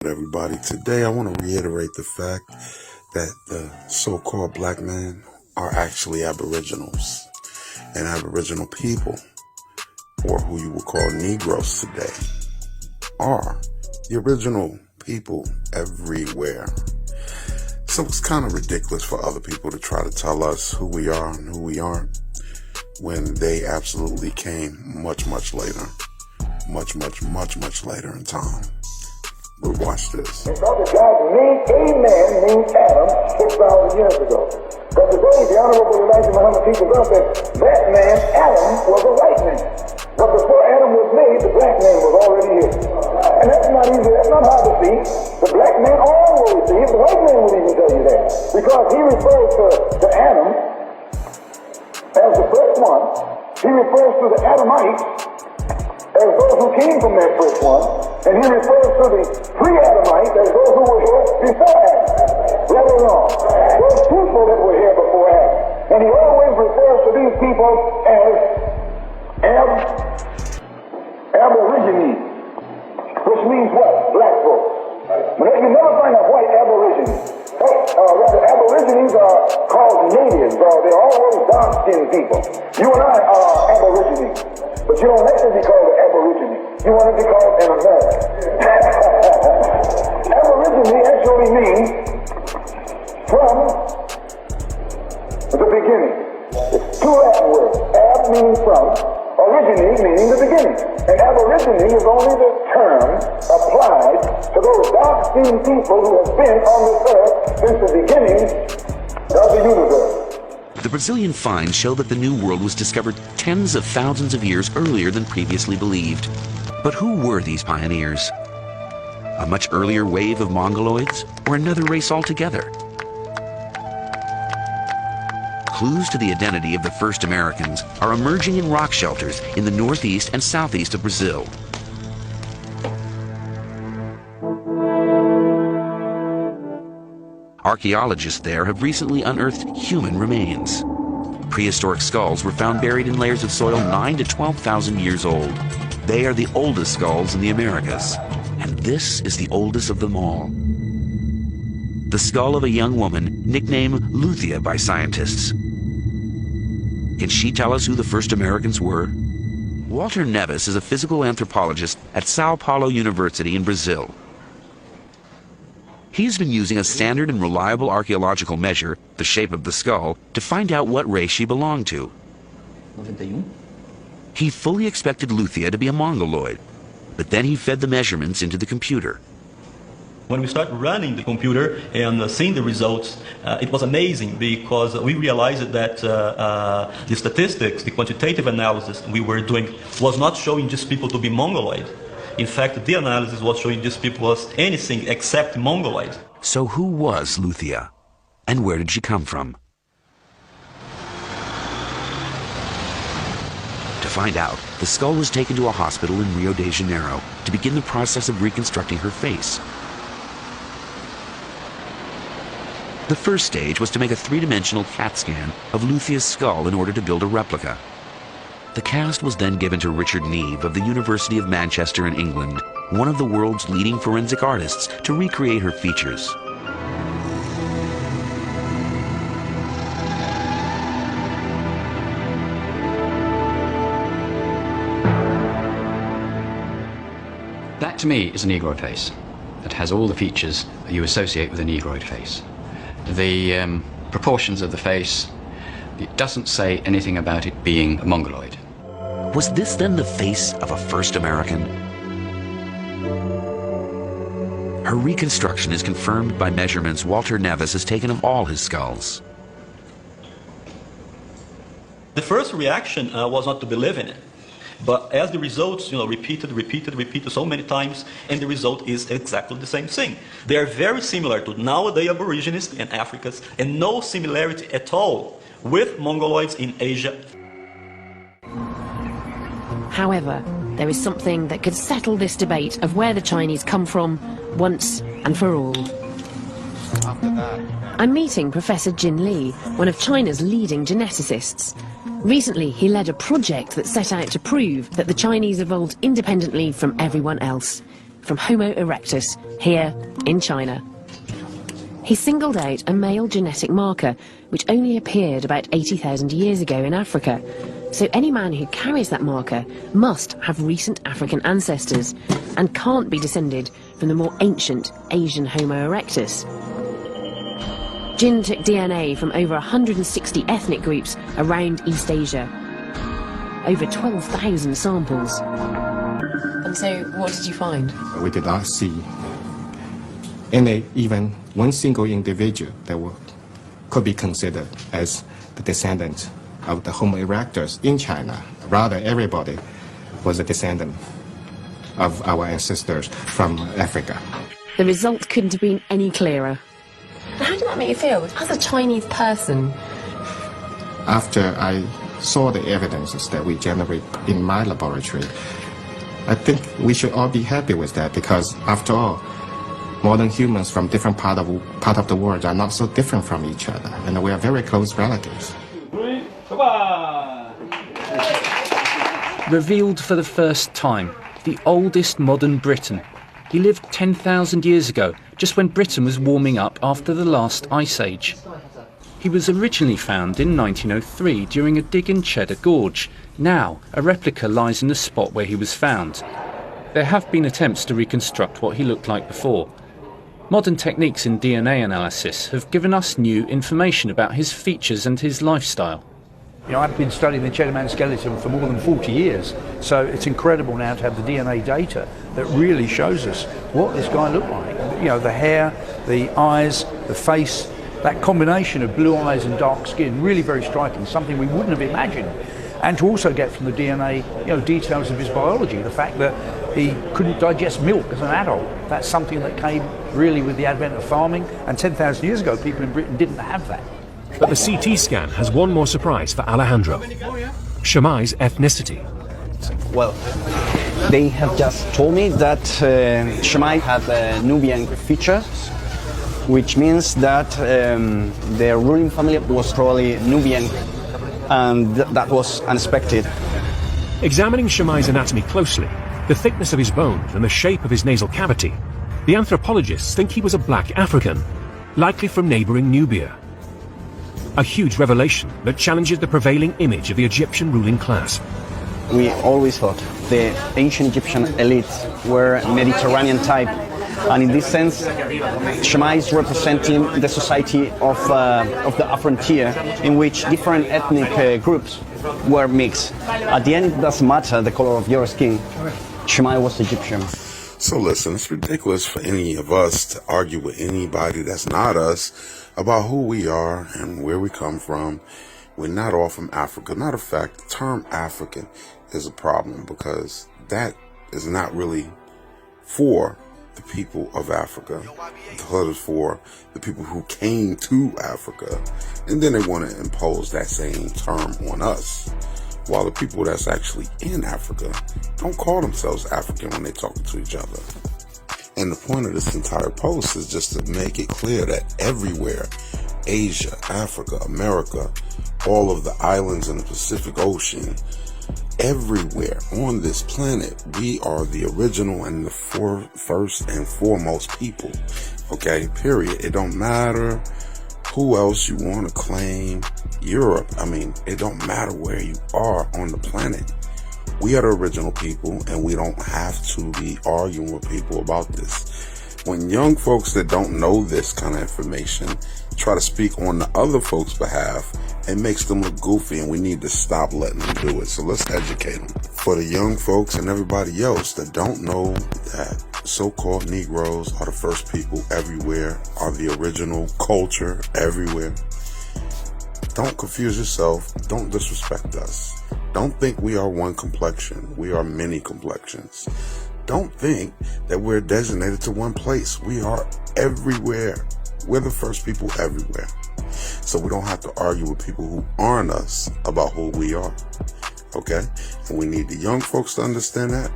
everybody? Today I want to reiterate the fact that the so-called black men are actually aboriginals. And aboriginal people, or who you would call Negroes today, are the original people everywhere. So it's kind of ridiculous for other people to try to tell us who we are and who we aren't when they absolutely came much later. Much later in time. But watch this. Because the God made a man named Adam 6,000 years ago. But today, the Honorable Elijah Muhammad teaches us that man, Adam, was a white man. But before Adam was made, the black man was already here. And that's not easy, that's not hard to see. The black man always sees, the white man will even tell you that. Because he refers to Adam as the first one. He refers to the Adamites as those who came from that first one, and he refers to the pre-Adamites as those who were here before Adam. Right or wrong? Those people that were here before Adam. And he always refers to these people as aborigines, which means what? Black folks. But you never find a white aborigine. Rather, aborigines are called natives, or they're always dark-skinned people. You and I are aborigines. But you don't have to be called an aborigine. You want to be called an American. Aborigine actually means from the beginning. It's two Latin words. Ab meaning from, origine meaning the beginning. And aborigine is only the term applied to those dark-skinned people who have been on this earth since the beginning of the universe. The Brazilian finds show that the New World was discovered tens of thousands of years earlier than previously believed. But who were these pioneers? A much earlier wave of Mongoloids, or another race altogether? Clues to the identity of the first Americans are emerging in rock shelters in the northeast and southeast of Brazil. Archaeologists there have recently unearthed human remains. Prehistoric skulls were found buried in layers of soil 9,000 to 12,000 years old. They are the oldest skulls in the Americas, and this is the oldest of them all. The skull of a young woman nicknamed Luthia by scientists. Can she tell us who the first Americans were? Walter Neves is a physical anthropologist at Sao Paulo University in Brazil. He's been using a standard and reliable archaeological measure, the shape of the skull, to find out what race she belonged to. 91. He fully expected Luthia to be a Mongoloid, but then he fed the measurements into the computer. When we started running the computer and seeing the results, it was amazing because we realized that the statistics, the quantitative analysis we were doing was not showing these people to be Mongoloid. In fact, the analysis was showing these people as anything except Mongoloid. So who was Luthia? And where did she come from? To find out, the skull was taken to a hospital in Rio de Janeiro to begin the process of reconstructing her face. The first stage was to make a three-dimensional CAT scan of Luthia's skull in order to build a replica. The cast was then given to Richard Neve of the University of Manchester in England, one of the world's leading forensic artists, to recreate her features. That to me is a Negroid face. That has all the features that you associate with a Negroid face. The proportions of the face, it doesn't say anything about it being a Mongoloid. Was this then the face of a first American? Her reconstruction is confirmed by measurements Walter Neves has taken of all his skulls. The first reaction was not to believe in it. But as the results, repeated so many times, and the result is exactly the same thing. They are very similar to nowadays Aborigines and Africans, and no similarity at all with Mongoloids in Asia. However, there is something that could settle this debate of where the Chinese come from once and for all. I'm meeting Professor Jin Li, one of China's leading geneticists. Recently, he led a project that set out to prove that the Chinese evolved independently from everyone else. from Homo erectus here in China. He singled out a male genetic marker which only appeared about 80,000 years ago in Africa. So any man who carries that marker must have recent African ancestors and can't be descended from the more ancient Asian Homo erectus. Jin took DNA from over 160 ethnic groups around East Asia. Over 12,000 samples. And so, what did you find? We did not see any, even one single individual that could be considered as the descendant of the Homo erectus in China. Rather, everybody was a descendant of our ancestors from Africa. The result couldn't have been any clearer. How did that make you feel? As a Chinese person? After I saw the evidences that we generate in my laboratory, I think we should all be happy with that, because after all, modern humans from different part of the world are not so different from each other, and we are very close relatives. Revealed for the first time, the oldest modern Briton. He lived 10,000 years ago, just when Britain was warming up after the last ice age. He was originally found in 1903 during a dig in Cheddar Gorge. Now, a replica lies in the spot where he was found. There have been attempts to reconstruct what he looked like before. Modern techniques in DNA analysis have given us new information about his features and his lifestyle. You know, I've been studying the Cheddar Man skeleton for more than 40 years, so it's incredible now to have the DNA data that really shows us what this guy looked like. You know, the hair, the eyes, the face, that combination of blue eyes and dark skin, really very striking, something we wouldn't have imagined. And to also get from the DNA, you know, details of his biology, the fact that he couldn't digest milk as an adult. That's something that came really with the advent of farming, and 10,000 years ago people in Britain didn't have that. But the CT scan has one more surprise for Alejandro: Shamai's ethnicity. Well, they have just told me that Shamai had Nubian features, which means that their ruling family was probably Nubian, and that was unexpected. Examining Shamai's anatomy closely, the thickness of his bones and the shape of his nasal cavity, the anthropologists think he was a black African, likely from neighboring Nubia. A huge revelation that challenges the prevailing image of the Egyptian ruling class. We always thought the ancient Egyptian elites were Mediterranean type, and in this sense, Shamai is representing the society of the frontier, in which different ethnic groups were mixed. At the end, it doesn't matter the color of your skin. Shamai was Egyptian. So listen, it's ridiculous for any of us to argue with anybody that's not us about who we are and where we come from. We're not all from Africa. Matter of fact, the term African is a problem, because that is not really for the people of Africa. That is for the people who came to Africa, and then they want to impose that same term on us, while the people that's actually in Africa don't call themselves African when they talk to each other. And the point of this entire post is just to make it clear that everywhere, Asia, Africa, America, all of the islands in the Pacific Ocean, everywhere on this planet, we are the original and the first and foremost people. Okay, period. It don't matter who else you want to claim. Europe, it don't matter where you are on the planet. We are the original people, and we don't have to be arguing with people about this. When young folks that don't know this kind of information try to speak on the other folks' behalf, it makes them look goofy, and we need to stop letting them do it. So let's educate them. For the young folks and everybody else that don't know that so-called Negroes are the first people everywhere, are the original culture everywhere, don't confuse yourself. Don't disrespect us. Don't think we are one complexion. We are many complexions. Don't think that we're designated to one place. We are everywhere. We're the first people everywhere. So we don't have to argue with people who aren't us about who we are. Okay? And we need the young folks to understand that.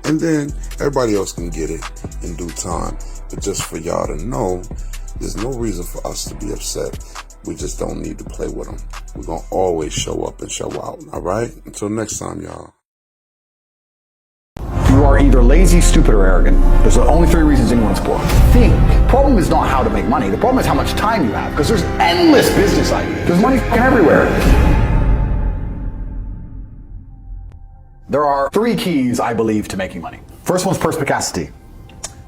And then everybody else can get it in due time. But just for y'all to know, there's no reason for us to be upset. We just don't need to play with them. We're going to always show up and show out. All right? Until next time, y'all. are either lazy, stupid, or arrogant. Those are the only 3 reasons anyone's poor. Think. The problem is not how to make money. The problem is how much time you have, because there's endless business ideas. There's money everywhere. There are 3 keys, I believe, to making money. First one's perspicacity.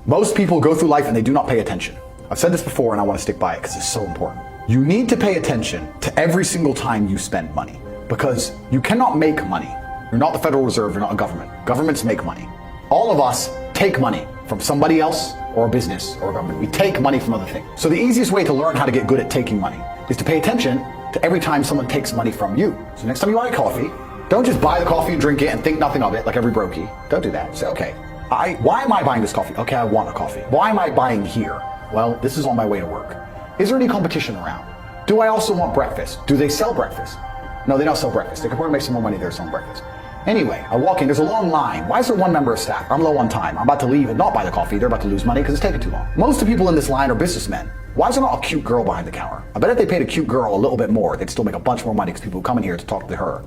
Most people go through life and they do not pay attention. I've said this before and I want to stick by it because it's so important. You need to pay attention to every single time you spend money, because you cannot make money. You're not the Federal Reserve, you're not a government. Governments make money. All of us take money from somebody else or a business or a government. We take money from other things. So the easiest way to learn how to get good at taking money is to pay attention to every time someone takes money from you. So next time you buy a coffee, don't just buy the coffee and drink it and think nothing of it like every brokey. Don't do that. Say, okay, why am I buying this coffee? Okay, I want a coffee. Why am I buying here? Well, this is on my way to work. Is there any competition around? Do I also want breakfast? Do they sell breakfast? No, they don't sell breakfast. They could probably make some more money there selling breakfast. Anyway, I walk in, there's a long line. Why is there 1 member of staff? I'm low on time. I'm about to leave and not buy the coffee. They're about to lose money because it's taking too long. Most of the people in this line are businessmen. Why is there not a cute girl behind the counter? I bet if they paid a cute girl a little bit more, they'd still make a bunch more money because people come in here to talk to her.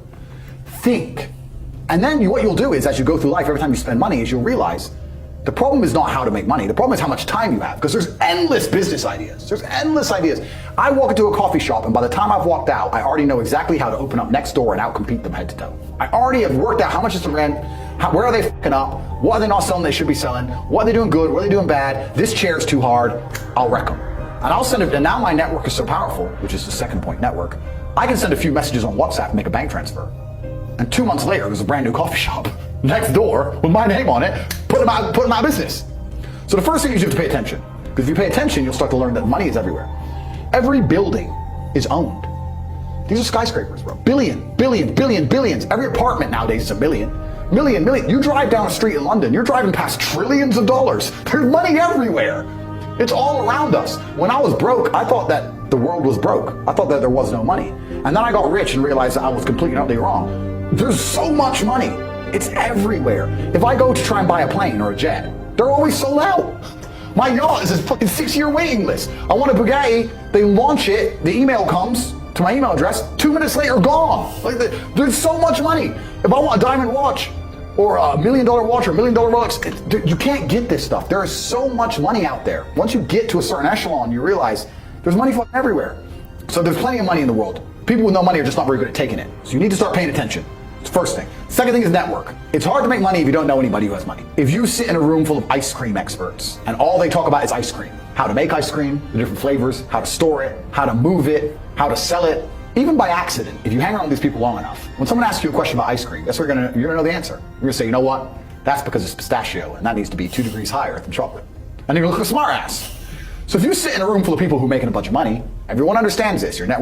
Think. And then what you'll do is, as you go through life, every time you spend money, is you'll realize the problem is not how to make money. The problem is how much time you have, because there's endless business ideas. There's endless ideas. I walk into a coffee shop, and by the time I've walked out, I already know exactly how to open up next door and outcompete them head to toe. I already have worked out how much is the rent, where are they fucking up, what are they not selling they should be selling, what are they doing good, what are they doing bad, this chair's too hard, I'll wreck them. And I'll send it, and now my network is so powerful, which is the second point, network, I can send a few messages on WhatsApp and make a bank transfer. And 2 months later, there's a brand new coffee shop next door with my name on it, put them out of business. So the first thing is you have to pay attention. Because if you pay attention, you'll start to learn that money is everywhere. Every building is owned. These are skyscrapers, bro. Billions. Every apartment nowadays is a million. You drive down a street in London, you're driving past trillions of dollars. There's money everywhere. It's all around us. When I was broke, I thought that the world was broke. I thought that there was no money. And then I got rich and realized that I was completely and utterly wrong. There's so much money. It's everywhere. If I go to try and buy a plane or a jet, they're always sold out. My yacht is a fucking 6-year waiting list. I want a Bugatti, they launch it, the email comes to my email address, 2 minutes later, gone. Like, there's so much money. If I want a diamond watch, or a $1 million watch, or $1 million Rolex, you can't get this stuff. There is so much money out there. Once you get to a certain echelon, you realize there's money fucking everywhere. So there's plenty of money in the world. People with no money are just not very good at taking it. So you need to start paying attention. It's the first thing. Second thing is network. It's hard to make money if you don't know anybody who has money. If you sit in a room full of ice cream experts and all they talk about is ice cream, how to make ice cream, the different flavors, how to store it, how to move it, how to sell it, even by accident, if you hang around with these people long enough, when someone asks you a question about ice cream, guess what you're gonna know the answer. You're gonna say, you know what? That's because it's pistachio and that needs to be 2 degrees higher than chocolate. And you're gonna look like a smart ass. So if you sit in a room full of people who are making a bunch of money, everyone understands this. Your network